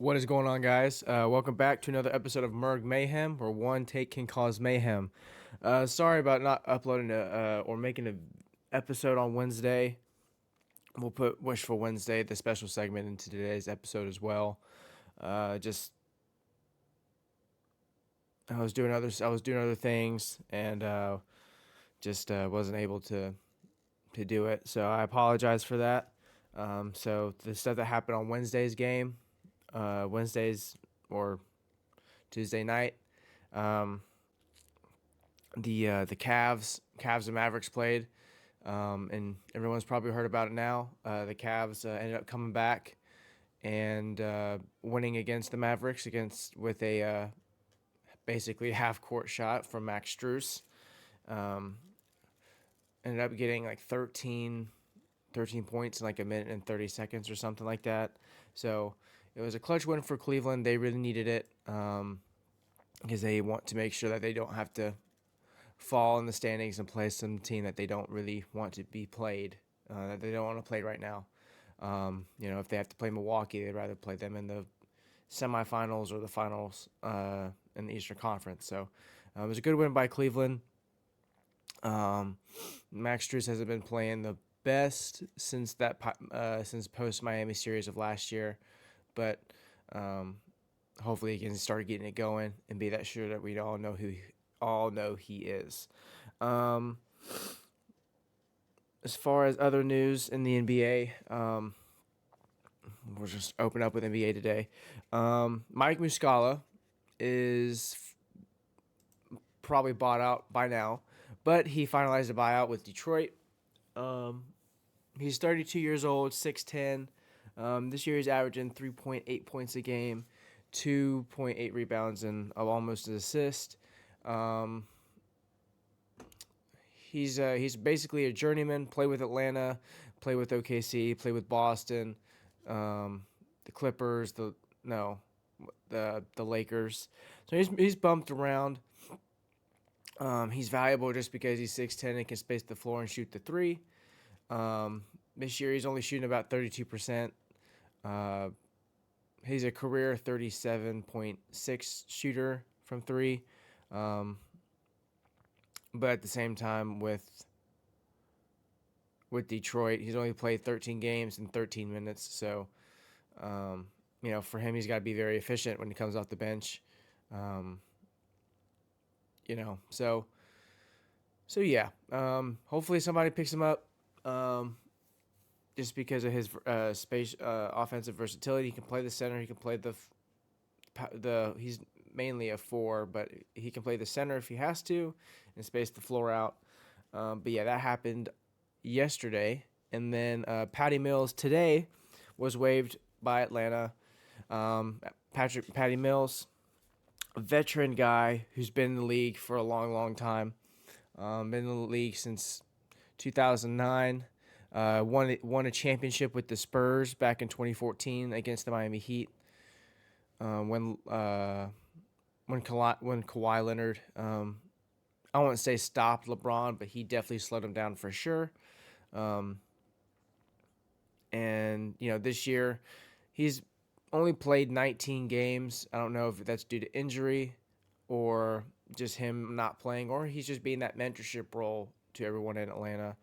What is going on, guys? Welcome back to another episode of Murg Mayhem, where one take can cause mayhem. Sorry about not uploading or making an episode on Wednesday. We'll put Wishful Wednesday, the special segment, into today's episode as well. Just I was doing other things, and just wasn't able to do it. So I apologize for that. So the stuff that happened on Wednesday's game, Wednesdays or Tuesday night. Um, the Cavs and Mavericks played, and everyone's probably heard about it now. The Cavs ended up coming back and winning against the Mavericks with a basically half court shot from Max Strus. Um, Ended up getting like 13 points in like a minute and 30 seconds or something like that. So it was a clutch win for Cleveland. They really needed it because they want to make sure that they don't have to fall in the standings and play some team that they don't really want to be played, that they don't want to play right now. If they have to play Milwaukee, they'd rather play them in the semifinals or the finals in the Eastern Conference. So it was a good win by Cleveland. Max Strus hasn't been playing the best since post Miami series of last year, but hopefully he can start getting it going and be that shooter that we all know he is. As far as other news in the NBA, we'll just open up with NBA today. Mike Muscala is probably bought out by now, but he finalized a buyout with Detroit. He's 32 years old, 6'10". This year he's averaging 3.8 points a game, 2.8 rebounds, and almost an assist. He's basically a journeyman. Played with Atlanta, played with OKC, played with Boston, the Clippers, the Lakers. So he's bumped around. He's valuable just because he's 6'10" and can space the floor and shoot the three. This year he's only shooting about 32%. He's a career 37.6 shooter from three. But at the same time, with Detroit, he's only played 13 games in 13 minutes. So, for him, he's got to be very efficient when he comes off the bench. So yeah. Hopefully somebody picks him up. Just because of his offensive versatility, he can play the center. He can play the. He's mainly a 4, but he can play the center if he has to, and space the floor out. But yeah, that happened yesterday, and then Patty Mills today was waived by Atlanta. Patty Mills, a veteran guy who's been in the league for a long, long time. Been in the league since 2009. Won a championship with the Spurs back in 2014 against the Miami Heat. When Kawhi Leonard, I won't say stopped LeBron, but he definitely slowed him down for sure. And this year he's only played 19 games. I don't know if that's due to injury or just him not playing, or he's just being that mentorship role to everyone in Atlanta.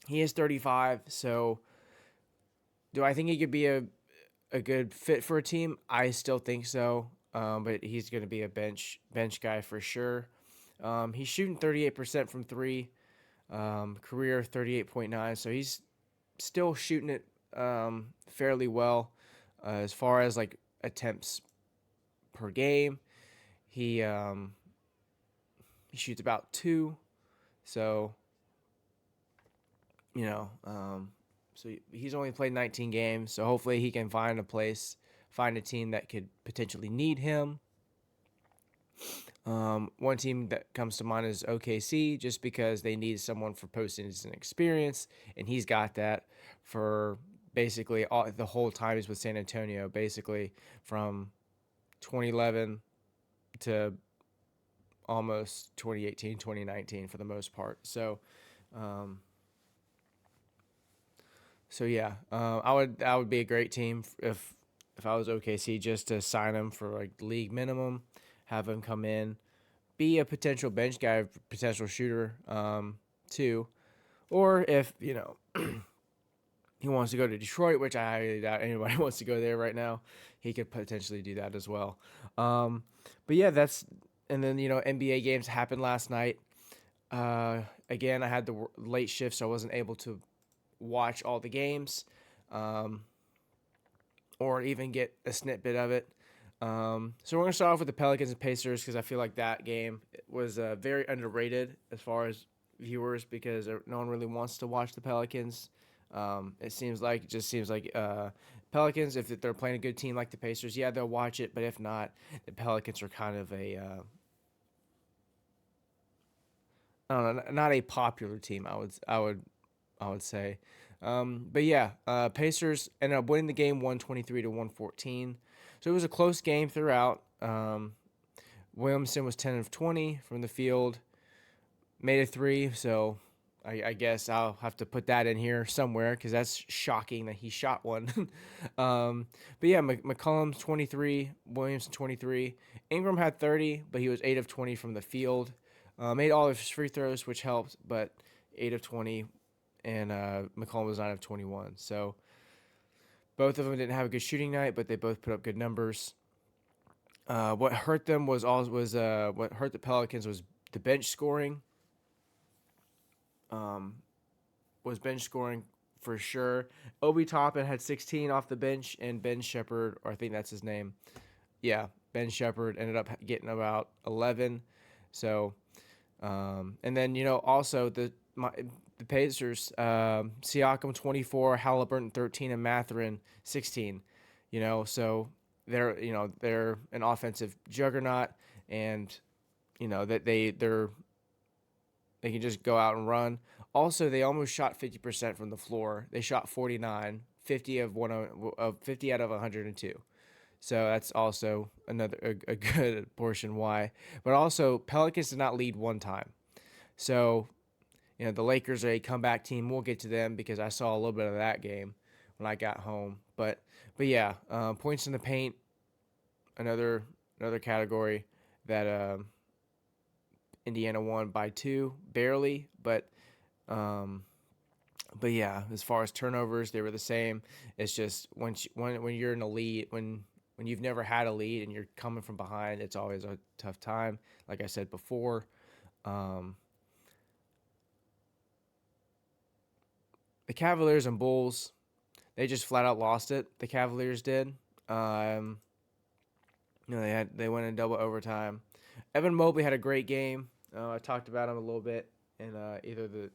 He is 35, so do I think he could be a good fit for a team? I still think so, but he's going to be a bench guy for sure. He's shooting 38% from three, career 38.9, so he's still shooting it fairly well. As far as like attempts per game, he shoots about 2, so so he's only played 19 games, so hopefully he can find a team that could potentially need him. One team that comes to mind is OKC, just because they need someone for postseason experience, and he's got that for basically the whole time he's with San Antonio, basically from 2011 to almost 2018, 2019 for the most part. So, So yeah, that would be a great team if I was OKC, just to sign him for like league minimum, have him come in, be a potential bench guy, potential shooter, too. Or if he wants to go to Detroit, which I highly doubt anybody wants to go there right now, he could potentially do that as well. Um, but yeah, and then NBA games happened last night. Again, I had the late shift, so I wasn't able to watch all the games, um, or even get a snippet of it. So we're gonna start off with the Pelicans and Pacers because I feel like that game was very underrated as far as viewers because no one really wants to watch the Pelicans. It just seems like Pelicans, if they're playing a good team like the Pacers, yeah, they'll watch it. But if not, the Pelicans are kind of I don't know, not a popular team. I would say. But yeah, Pacers ended up winning the game 123 to 114. So it was a close game throughout. Williamson was 10 of 20 from the field, made a three. So I guess I'll have to put that in here somewhere because that's shocking that he shot one. But yeah, McCollum 23, Williamson 23. Ingram had 30, but he was 8 of 20 from the field. Made all of his free throws, which helped, but 8 of 20, and McCollum was 9 of 21. So both of them didn't have a good shooting night, but they both put up good numbers. What hurt them what hurt the Pelicans was the bench scoring. Was bench scoring for sure. Obi Toppin had 16 off the bench, and Ben Shepherd, or I think that's his name. Yeah, Ben Shepherd ended up getting about 11. So, and then also the Pacers, Siakam 24, Halliburton 13, and Mathurin 16. So they're an offensive juggernaut, and that they can just go out and run. Also, they almost shot 50% from the floor. They shot 49, 50 out of 102. So that's also a good portion why. But also, Pelicans did not lead one time. So, the Lakers are a comeback team. We'll get to them because I saw a little bit of that game when I got home. But yeah, points in the paint, another category that Indiana won by 2, barely, but yeah, as far as turnovers, they were the same. It's just when you're in a lead, when you've never had a lead and you're coming from behind, it's always a tough time. Like I said before, the Cavaliers and Bulls, they just flat out lost it. The Cavaliers did. They went in double overtime. Evan Mobley had a great game. I talked about him a little bit in either the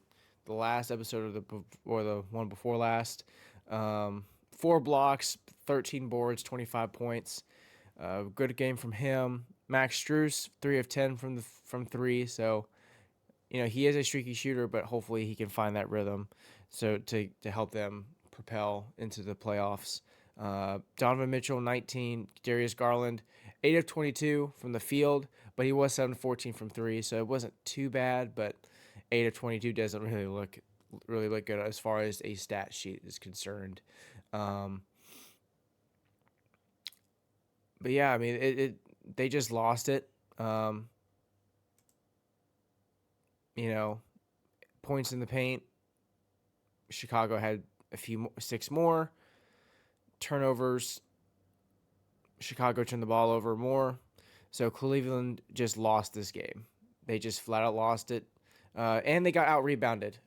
last episode or the one before last. 4 blocks, 13 boards, 25 points. Good game from him. Max Strus, 3 of 10 from 3. So, he is a streaky shooter, but hopefully he can find that rhythm. So to help them propel into the playoffs. Donovan Mitchell, 19. Darius Garland, 8 of 22 from the field, but he was 7 of 14 from 3, so it wasn't too bad, but 8 of 22 doesn't really look good as far as a stat sheet is concerned. But yeah, I mean, they just lost it. Points in the paint. Chicago had 6 more. Turnovers. Chicago turned the ball over more. So Cleveland just lost this game. They just flat out lost it. And they got out-rebounded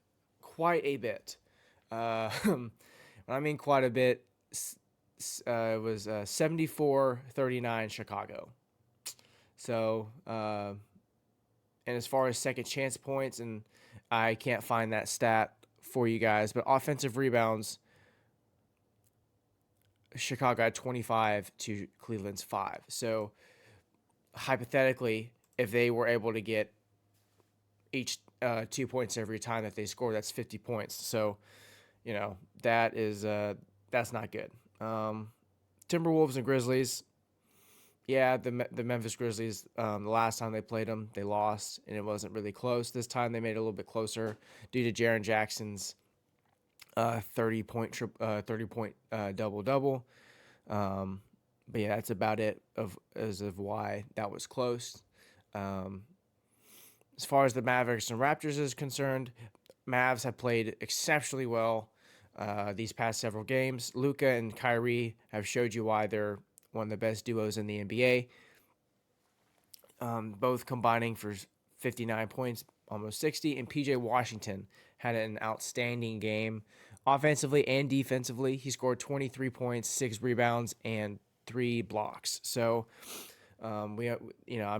quite a bit. When I mean quite a bit, it was 74-39 Chicago. So, and as far as second chance points, and I can't find that stat for you guys, but offensive rebounds, Chicago had 25 to Cleveland's 5. So hypothetically, if they were able to get each 2 points every time that they score, that's 50 points. So, that's not good. Timberwolves and Grizzlies. Yeah, the Memphis Grizzlies, the last time they played them, they lost, and it wasn't really close. This time they made it a little bit closer due to Jaren Jackson's 30 point double double. But yeah, that's about it as of why that was close. Um, as far as the Mavericks and Raptors is concerned, Mavs have played exceptionally well these past several games. Luka and Kyrie have showed you why they're one of the best duos in the NBA. Both combining for 59 points, almost 60. And PJ Washington had an outstanding game offensively and defensively. He scored 23 points, 6 rebounds, and 3 blocks. So I'm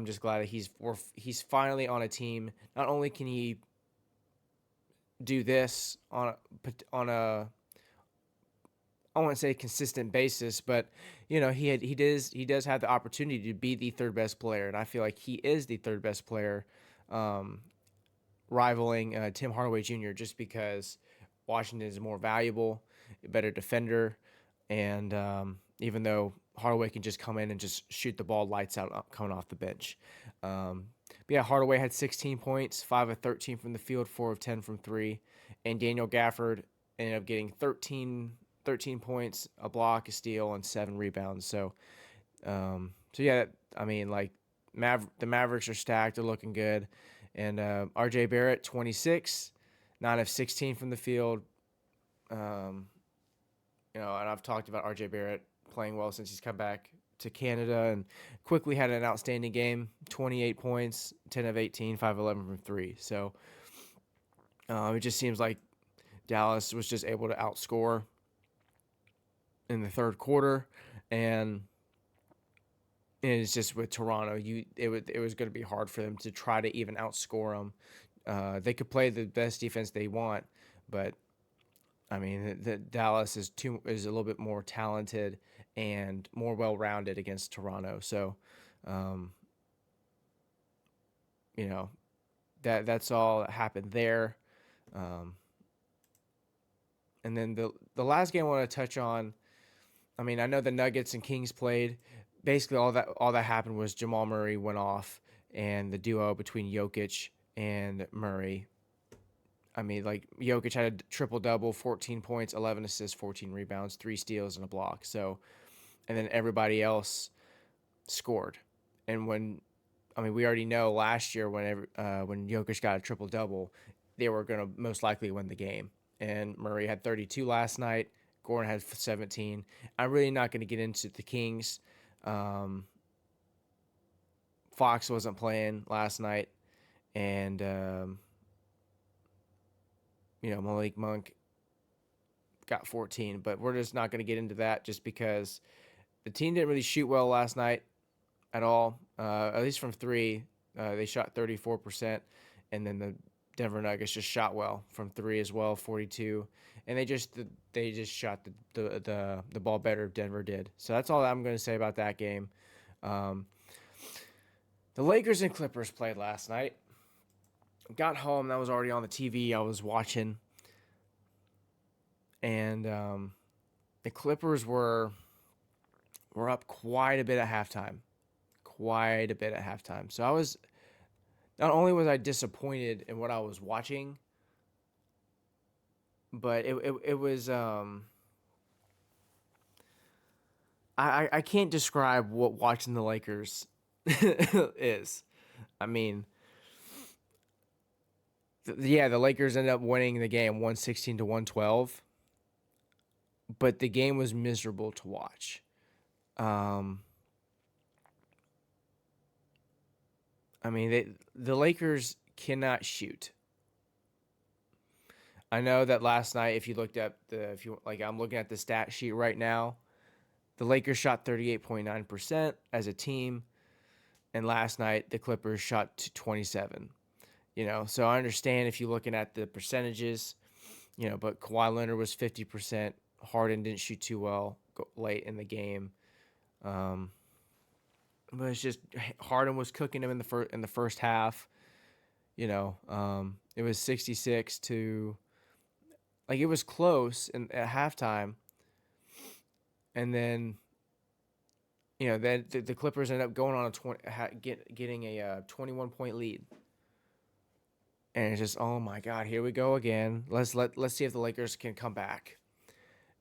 just glad that he's finally on a team. Not only can he do this on a I won't say consistent basis, but he does have the opportunity to be the third best player, and I feel like he is the third best player, rivaling Tim Hardaway Jr. just because Washington is more valuable, a better defender, and even though Hardaway can just come in and just shoot the ball lights out coming off the bench. But yeah, Hardaway had 16 points, 5 of 13 from the field, 4 of 10 from 3, and Daniel Gafford ended up getting 13 points, a block, a steal, and 7 rebounds. So yeah, I mean, like, the Mavericks are stacked. They're looking good. And RJ Barrett, 26, 9 of 16 from the field. And I've talked about RJ Barrett playing well since he's come back to Canada, and quickly had an outstanding game, 28 points, 10 of 18, 5 of 11 from 3. So it just seems like Dallas was just able to outscore in the third quarter, and it's just with Toronto, it was going to be hard for them to try to even outscore them. They could play the best defense they want, but I mean, the Dallas is a little bit more talented and more well-rounded against Toronto. So, that's all that happened there. And then the last game I want to touch on. I mean, I know the Nuggets and Kings played. Basically, all that happened was Jamal Murray went off, and the duo between Jokic and Murray. I mean, like, Jokic had a triple-double, 14 points, 11 assists, 14 rebounds, 3 steals, and a block. So, and then everybody else scored. And we already know last year when Jokic got a triple-double, they were going to most likely win the game. And Murray had 32 last night. Gordon had 17. I'm really not going to get into the Kings. Fox wasn't playing last night. And Malik Monk got 14, but we're just not going to get into that just because the team didn't really shoot well last night at all. At least from 3, they shot 34%, and then the Denver Nuggets just shot well from 3 as well, 42, and they just shot the ball better than Denver did. So that's all I'm going to say about that game. The Lakers and Clippers played last night. Got home, that was already on the TV. I was watching, and the Clippers were up quite a bit at halftime. So not only was I disappointed in what I was watching, but it was I can't describe what watching the Lakers is. I mean, the Lakers ended up winning the game 116 to 112, but the game was miserable to watch. I mean, the Lakers cannot shoot. I know that last night, if you looked at I'm looking at the stat sheet right now, the Lakers shot 38.9% as a team, and last night the Clippers shot to 27. So I understand if you're looking at the percentages, but Kawhi Leonard was 50%. Harden didn't shoot too well late in the game. But it's just Harden was cooking him in the first half. It was 66 to, it was close at halftime, and then then the Clippers ended up going on getting a 21-point lead, And it's just, oh my God, here we go again. Let's see if the Lakers can come back.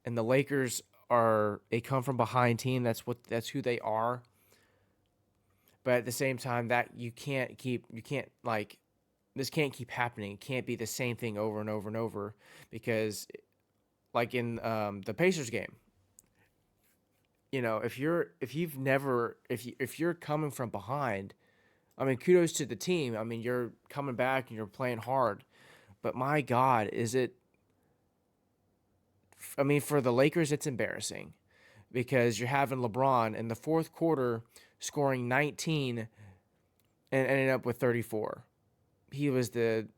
And the Lakers are a come from behind team. That's who they are. But at the same time, that you can't like this can't keep happening. It can't be the same thing over and over and over, because like in the Pacers game, if you're coming from behind, I mean, kudos to the team. I mean, you're coming back and you're playing hard. But my God, I mean, for the Lakers, it's embarrassing because you're having LeBron in the fourth quarter scoring 19 and ended up with 34. He was the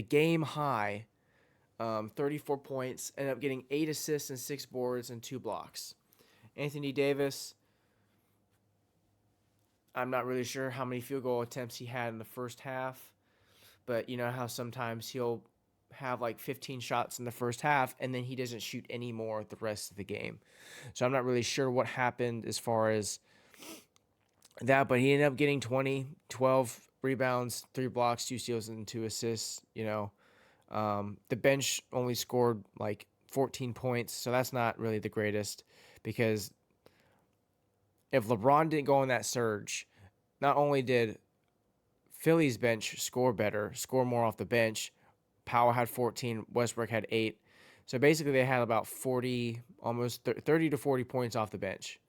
game high, 34 points, ended up getting 8 assists and 6 boards and 2 blocks. Anthony Davis, I'm not really sure how many field goal attempts he had in the first half, but you know how sometimes he'll have like 15 shots in the first half and then he doesn't shoot any more the rest of the game. So I'm not really sure what happened as far as that, but he ended up getting 20, 12 rebounds, 3 blocks, 2 steals, and 2 assists. The bench only scored like 14 points, so that's not really the greatest, because if LeBron didn't go on that surge, not only did Philly's bench score more off the bench, Powell had 14, Westbrook had 8. So basically they had about 40, almost 30 to 40 points off the bench.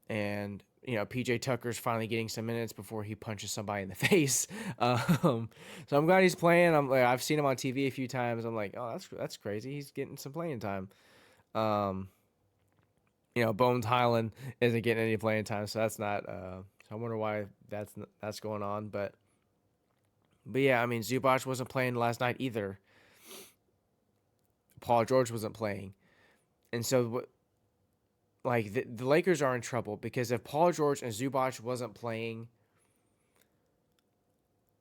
And, PJ Tucker's finally getting some minutes before he punches somebody in the face. So I'm glad he's playing. I've seen him on TV a few times. I'm like, oh, that's crazy. He's getting some playing time. Bones Highland isn't getting any playing time, so that's not. So I wonder why that's going on. But yeah, I mean, Zubac wasn't playing last night either. Paul George wasn't playing, and so the Lakers are in trouble, because if Paul George and Zubac wasn't playing,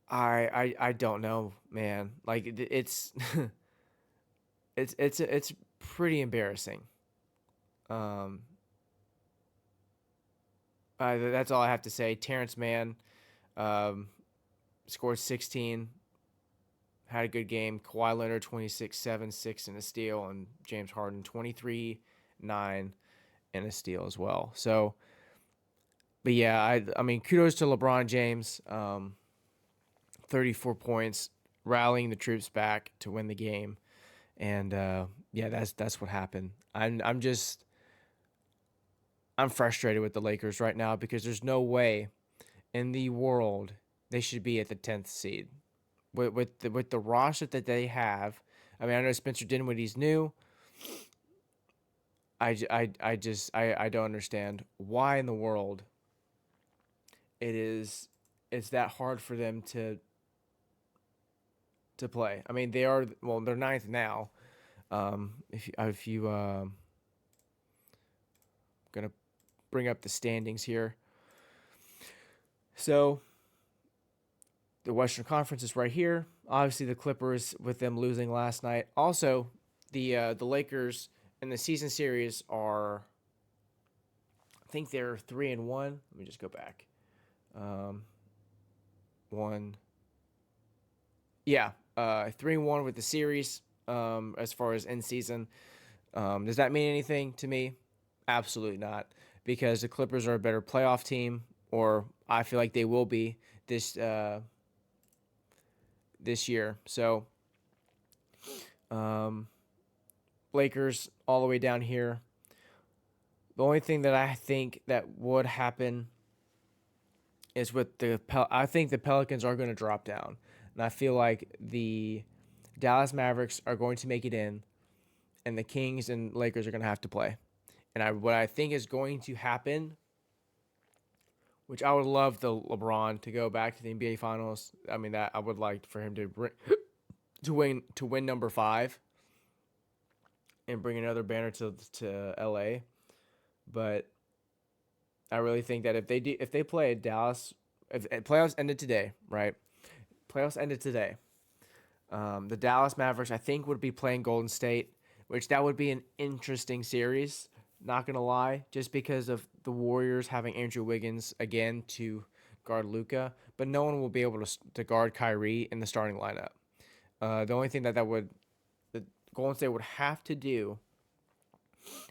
I don't know, man. Like it's it's pretty embarrassing. That's all I have to say. Terrence Mann scored 16, had a good game. Kawhi Leonard 26, 7, 6 and a steal, and James Harden 23, 9 and a steal as well. So, but yeah, I mean, kudos to LeBron James. 34 points, rallying the troops back to win the game, and yeah, that's what happened. I'm frustrated with the Lakers right now, because there's no way in the world they should be at the 10th seed with the roster that they have. I mean, I know Spencer Dinwiddie's new. I don't understand why in the world it's that hard for them to play. I mean, they're 9th now. If you gonna bring up the standings here. So the Western Conference is right here. Obviously, the Clippers, with them losing last night. Also, the Lakers in the season series are, I think they're 3-1. Let me just go back. 3-1 with the series. As far as in season, does that mean anything to me? Absolutely not, because the Clippers are a better playoff team, or I feel like they will be this year. So, Lakers all the way down here. The only thing that I think that would happen is I think the Pelicans are going to drop down, and I feel like the Dallas Mavericks are going to make it in, and the Kings and Lakers are going to have to play. And what I think is going to happen, which I would love the LeBron to go back to the NBA Finals. I mean, that I would like for him to win number 5 and bring another banner to LA. But I really think that if they play Dallas, if playoffs ended today, right? Playoffs ended today. The Dallas Mavericks, I think, would be playing Golden State, which that would be an interesting series. Not going to lie, just because of the Warriors having Andrew Wiggins again to guard Luka, but no one will be able to guard Kyrie in the starting lineup. The only thing that the Golden State would have to do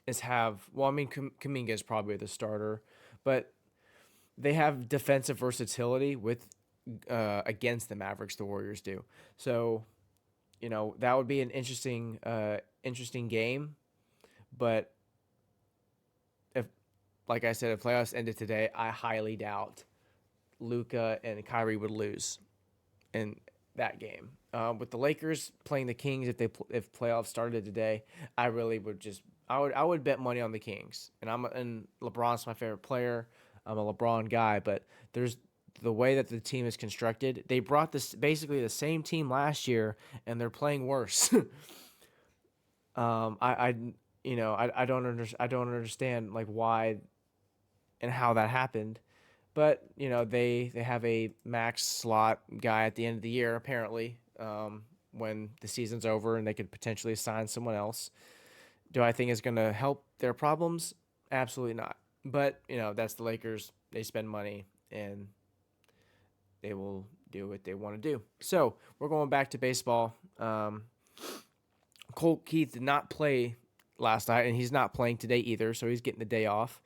is have, well, I mean, Kuminga is probably the starter, but they have defensive versatility with against the Mavericks. The Warriors do. So, that would be an interesting game. But if, like I said, if playoffs ended today, I highly doubt Luka and Kyrie would lose in that game. With the Lakers playing the Kings, if playoffs started today, I really would I would bet money on the Kings. And LeBron's my favorite player. I'm a LeBron guy, but there's the way that the team is constructed. They brought this basically the same team last year, and they're playing worse. I don't understand like why and how that happened. But they have a max slot guy at the end of the year apparently, when the season's over, and they could potentially sign someone else. Do I think it's going to help their problems? Absolutely not. But that's the Lakers. They spend money and they will do what they want to do. So we're going back to baseball. Colt Keith did not play last night, and he's not playing today either, so he's getting the day off.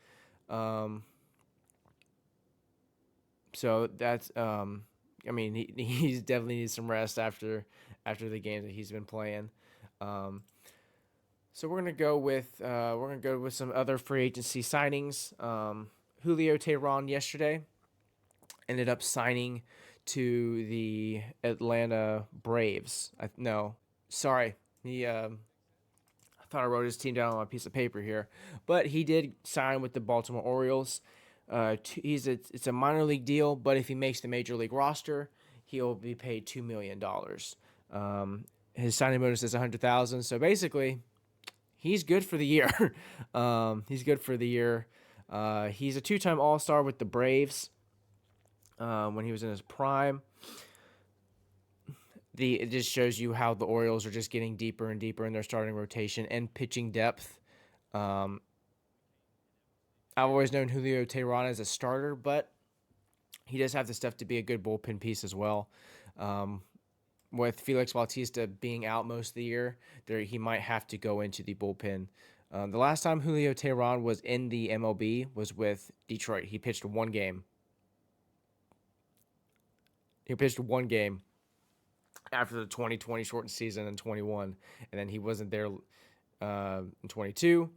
So that's he's definitely needs some rest after the games that he's been playing. So we're gonna go with some other free agency signings. Julio Teheran yesterday ended up signing to the Atlanta Braves. I thought I wrote his team down on a piece of paper here, but he did sign with the Baltimore Orioles. It's a minor league deal, but if he makes the major league roster, he'll be paid $2 million. His signing bonus is $100,000. So basically, he's good for the year. He's good for the year. He's a two-time All-Star with the Braves when he was in his prime. It just shows you how the Orioles are just getting deeper and deeper in their starting rotation and pitching depth. I've always known Julio Teheran as a starter, but he does have the stuff to be a good bullpen piece as well. With Felix Bautista being out most of the year, he might have to go into the bullpen. The last time Julio Teheran was in the MLB was with Detroit. He pitched one game. After the 2020 shortened season in 21, and then he wasn't there in 22,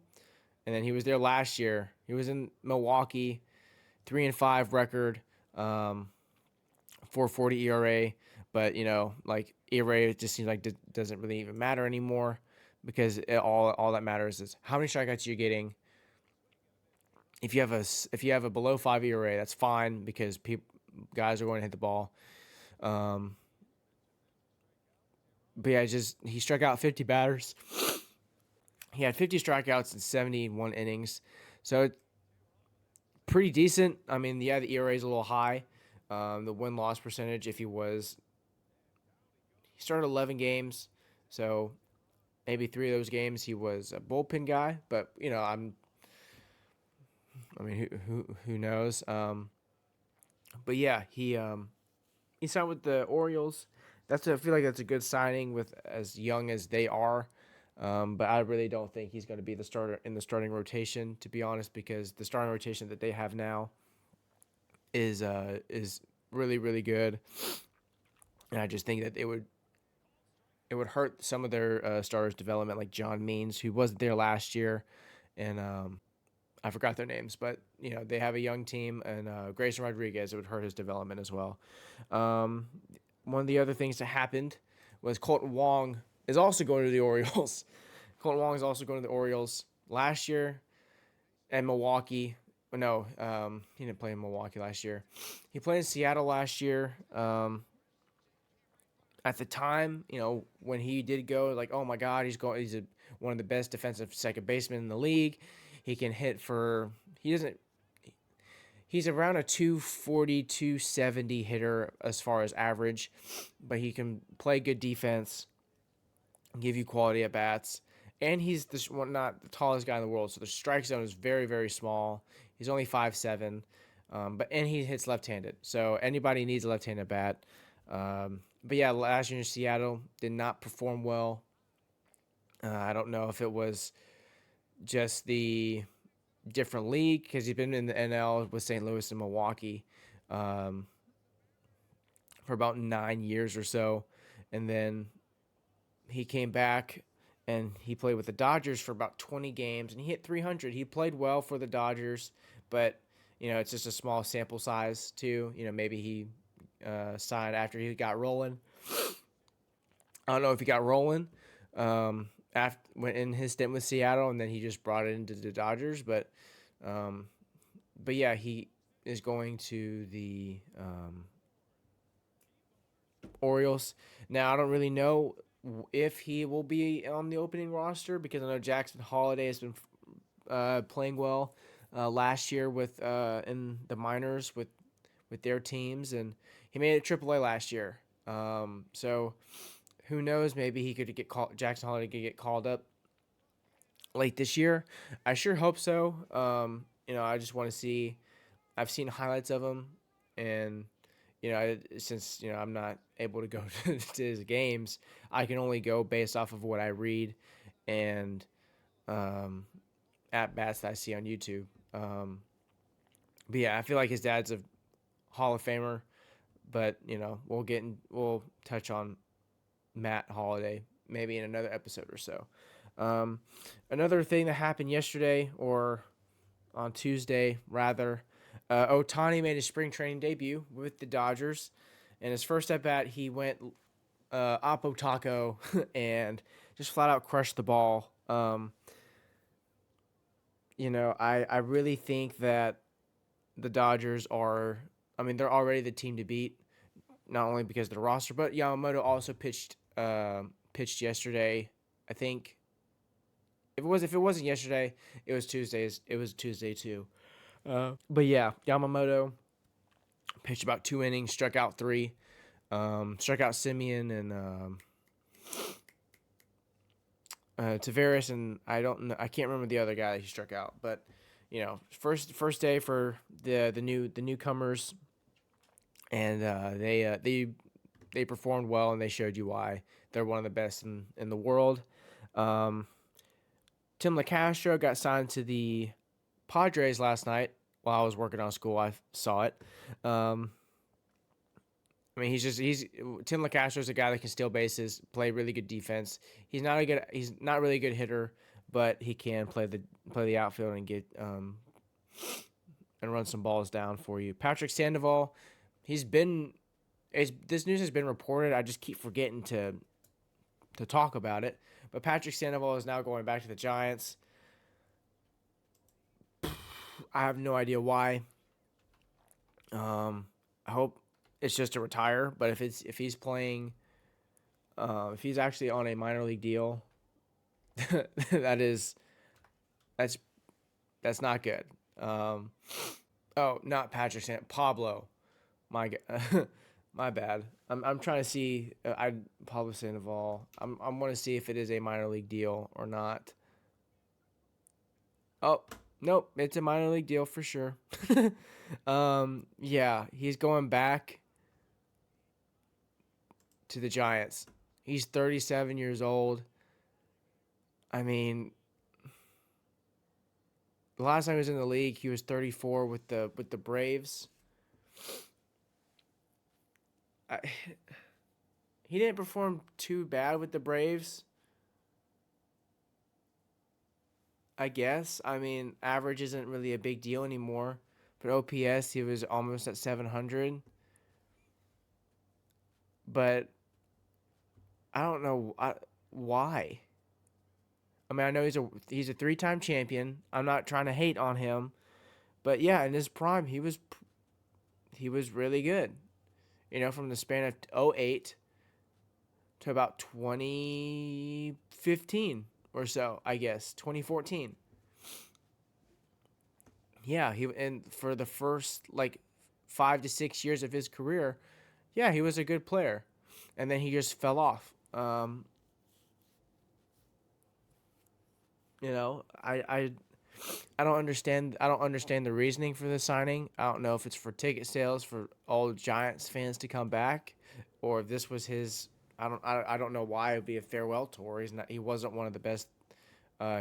and then he was there last year. He was in Milwaukee, 3-5 record, 4.40 ERA, but ERA just seems like it doesn't really even matter anymore, because all that matters is how many strikeouts you're getting. If you have a below 5 ERA, that's fine, because guys are going to hit the ball. But yeah, he struck out 50 batters. He had 50 strikeouts in 71 innings. So it's pretty decent. I mean, yeah, the ERA is a little high. The win-loss percentage, he started 11 games. So maybe 3 of those games he was a bullpen guy. But, who knows? But yeah, he signed with the Orioles. I feel like that's a good signing with as young as they are. But I really don't think he's going to be the starter in the starting rotation, to be honest, because the starting rotation that they have now is really, really good. And I just think that it would hurt some of their starters' development, like John Means, who wasn't there last year, and I forgot their names, but they have a young team, and Grayson Rodriguez, it would hurt his development as well. One of the other things that happened was Colton Wong is also going to the Orioles. Colton Wong is also going to the Orioles. Last year in Milwaukee, no, he didn't play in Milwaukee last year. He played in Seattle last year. At the time, when he did go, like, oh my God, he's one of the best defensive second basemen in the league. He can hit he's around a 240, 270 hitter as far as average, but he can play good defense, give you quality at bats, and he's not the tallest guy in the world, so the strike zone is very, very small. He's only 5'7". And he hits left-handed, so anybody needs a left-handed bat. But yeah, last year in Seattle did not perform well. I don't know if it was just the different league because he's been in the NL with St. Louis and Milwaukee um, for about 9 years or so, and then he came back and he played with the Dodgers for about 20 games and he hit 300. He played well for the Dodgers, but it's just a small sample size too. Maybe he signed after he got rolling. I don't know if he got rolling after when in his stint with Seattle, and then he just brought it into the Dodgers. Um, but yeah, he is going to the Orioles. Now I don't really know if he will be on the opening roster because I know Jackson Holiday has been playing well last year with in the minors with their teams, and he made it AAA last year. So who knows? Maybe he could get called. Jackson Holiday could get called up late this year. I sure hope so. I just want to see. I've seen highlights of him, and since I'm not able to go to his games, I can only go based off of what I read and um, at bats that I see on YouTube. But yeah, I feel like his dad's a Hall of Famer, but we'll touch on Matt Holliday maybe in another episode or so. Another thing that happened yesterday or on Tuesday rather. Ohtani made his spring training debut with the Dodgers. And his first at bat, he went oppo taco and just flat out crushed the ball. I really think that the Dodgers are, they're already the team to beat, not only because of the roster, but Yamamoto also pitched yesterday. I think if it wasn't yesterday, it was Tuesday. It was Tuesday too. But yeah, Yamamoto pitched about 2 innings, struck out 3, struck out Simeon and Tavares, and I don't know, I can't remember the other guy that he struck out. But first day for the newcomers, and they performed well, and they showed you why they're one of the best in the world. Tim LeCastro got signed to the Padres last night while I was working on school. I saw it. He's Tim LeCastro is a guy that can steal bases, play really good defense. He's not really a good hitter, but he can play the outfield and get and run some balls down for you. Patrick Sandoval, this news has been reported. I just keep forgetting to talk about it. But Patrick Sandoval is now going back to the Giants. I have no idea why. I hope it's just to retire. But if he's playing, if he's actually on a minor league deal, that's not good. Not Patrick Sandoval, Pablo. My bad. I'm trying to see. Pablo Sandoval. I want to see if it is a minor league deal or not. Oh nope, it's a minor league deal for sure. Yeah, he's going back to the Giants. He's 37 years old. The last time he was in the league, he was 34 with the Braves. He didn't perform too bad with the Braves, I guess. Average isn't really a big deal anymore. But OPS, he was almost at 700. But I don't know why. I know he's a 3-time champion. I'm not trying to hate on him, but yeah, in his prime, he was really good. From the span of 2008 to about 2015 or so, I guess 2014. Yeah, and for the first 5 to 6 years of his career, yeah, he was a good player, and then he just fell off. I I don't understand the reasoning for the signing. I don't know if it's for ticket sales for all Giants fans to come back, or if this was his. I don't know why it would be a farewell tour. He's not. He wasn't one of the best.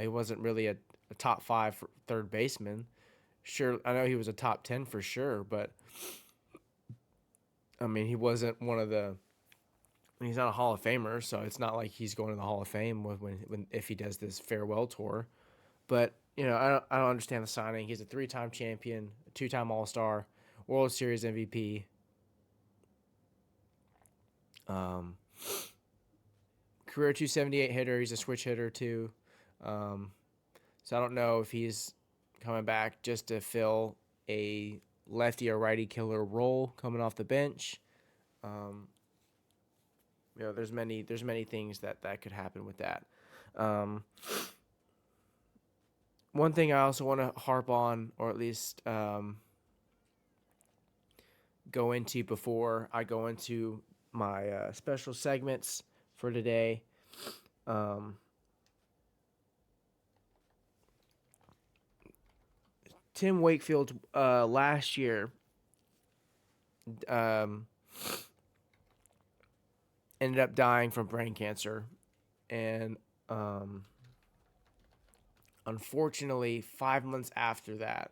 He wasn't really a top five third baseman. Sure, I know he was a top 10 for sure, but I mean he wasn't one of the. He's not a Hall of Famer, so it's not like he's going to the Hall of Fame when if he does this farewell tour. But I don't understand the signing. He's a 3-time champion, a 2-time All Star, World Series MVP. Um, Career 278 hitter. He's a switch hitter too. So I don't know if he's coming back just to fill a lefty or righty killer role coming off the bench. Um, there's many things that could happen with that. One thing I also want to harp on, or at least go into before I go into my special segments for today. Tim Wakefield last year ended up dying from brain cancer, and unfortunately, 5 months after that,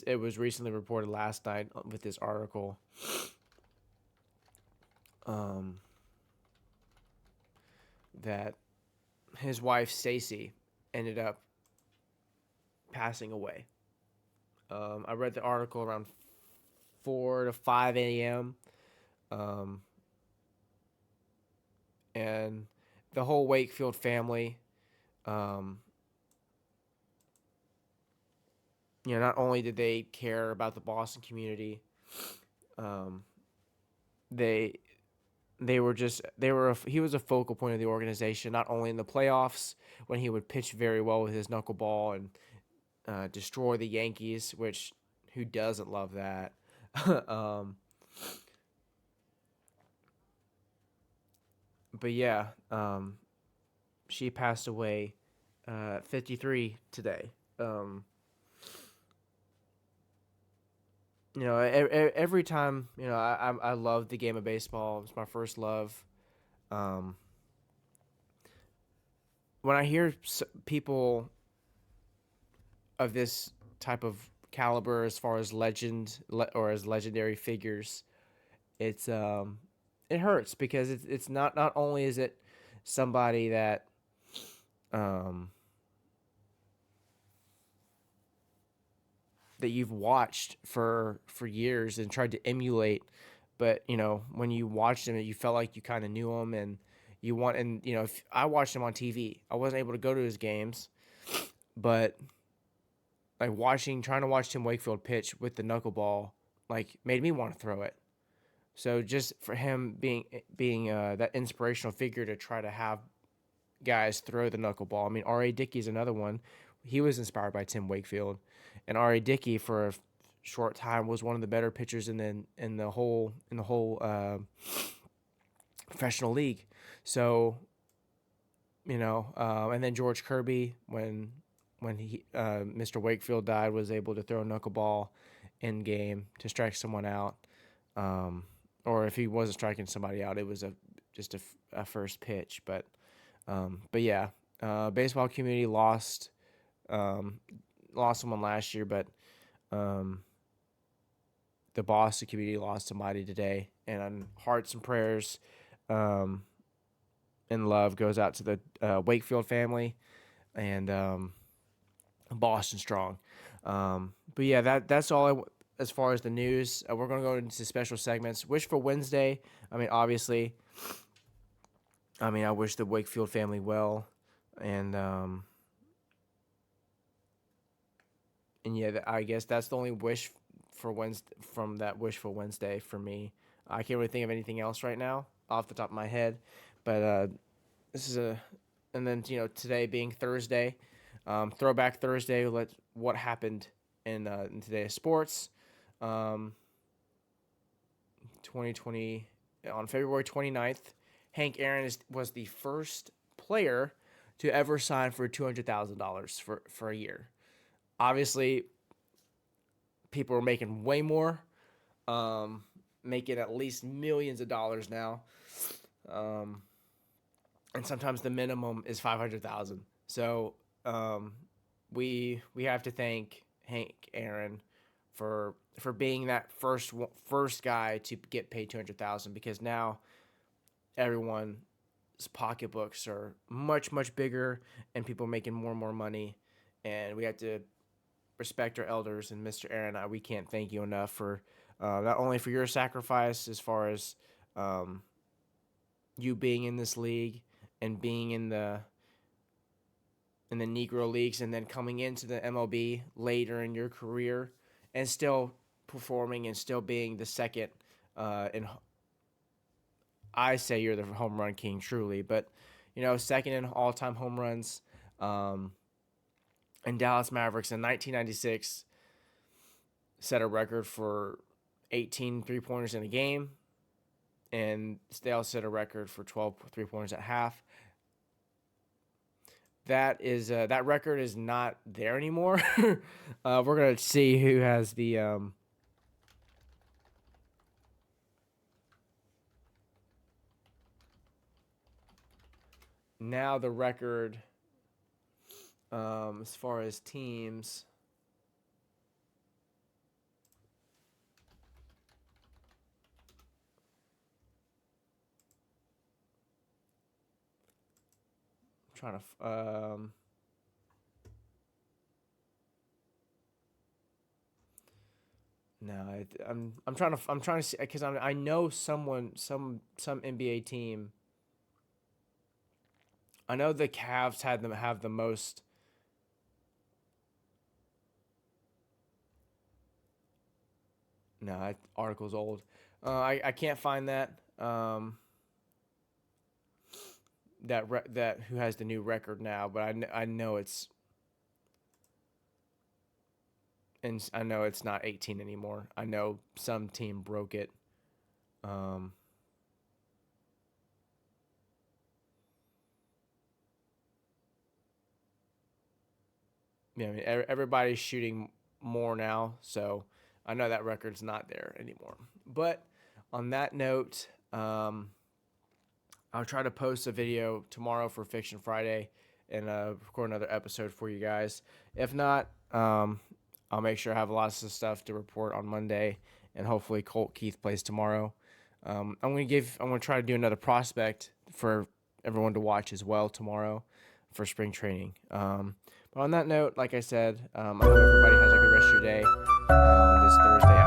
it was recently reported last night with this article. That his wife Stacy ended up passing away. I read the article around 4 to 5 a.m. And the whole Wakefield family, not only did they care about the Boston community, he was a focal point of the organization, not only in the playoffs when he would pitch very well with his knuckleball and destroy the Yankees, which who doesn't love that? But yeah, she passed away 53 today. Every time, I love the game of baseball. It's my first love. When I hear people of this type of caliber, as far as or as legendary figures, it hurts because it's not only is it somebody that that you've watched for years and tried to emulate, but when you watched him, you felt like you kind of knew him, and if I watched him on TV, I wasn't able to go to his games, but like trying to watch Tim Wakefield pitch with the knuckleball, like made me want to throw it. So just for him being that inspirational figure to try to have guys throw the knuckleball. I mean, R.A. Dickey's another one. He was inspired by Tim Wakefield, and R.A. Dickey for a short time was one of the better pitchers in the whole professional league. So, and then George Kirby, when he Mr. Wakefield died, was able to throw a knuckleball in game to strike someone out. Or if he wasn't striking somebody out, it was just a first pitch. But yeah, baseball community lost someone last year, but the Boston community lost somebody today, and hearts and prayers and love goes out to the Wakefield family and Boston strong. But yeah, that's all as far as the news. We're going to go into special segments. Wishful Wednesday. I mean, obviously, I wish the Wakefield family well, and yeah, I guess that's the only wish for Wednesday from that Wishful Wednesday for me. I can't really think of anything else right now off the top of my head, but this is and then today being Thursday, Throwback Thursday. What happened in today's sports. 2020 on February 29th, Hank Aaron was the first player to ever sign for $200,000 for a year. Obviously, people are making way more, making at least millions of dollars now, and sometimes the minimum is $500,000. So we have to thank Hank Aaron for being that first guy to get paid $200,000, because now everyone's pocketbooks are much bigger and people are making more and more money, and we have to respect our elders. And Mr. Aaron, we can't thank you enough for not only for your sacrifice as far as you being in this league and being in the Negro leagues, and then coming into the MLB later in your career and still performing and still being the second I say you're the home run king, truly, but second in all-time home runs. And Dallas Mavericks in 1996 set a record for 18 three-pointers in a game, and they also set a record for 12 three-pointers at half. That record is not there anymore. We're going to see who has the now the record as far as teams. I'm trying to no, I'm trying to see, because I know some NBA team. I know the Cavs have the most. No, that article's old. I can't find that. That who has the new record now, but I know it's. And I know it's not 18 anymore. I know some team broke it. Yeah, I mean, everybody's shooting more now, so I know that record's not there anymore. But on that note, I'll try to post a video tomorrow for Fiction Friday and record another episode for you guys. If not, I'll make sure I have lots of stuff to report on Monday, and hopefully Colt Keith plays tomorrow. I'm gonna try to do another prospect for everyone to watch as well tomorrow for spring training. But on that note, like I said, I hope everybody has a good rest of your day on this Thursday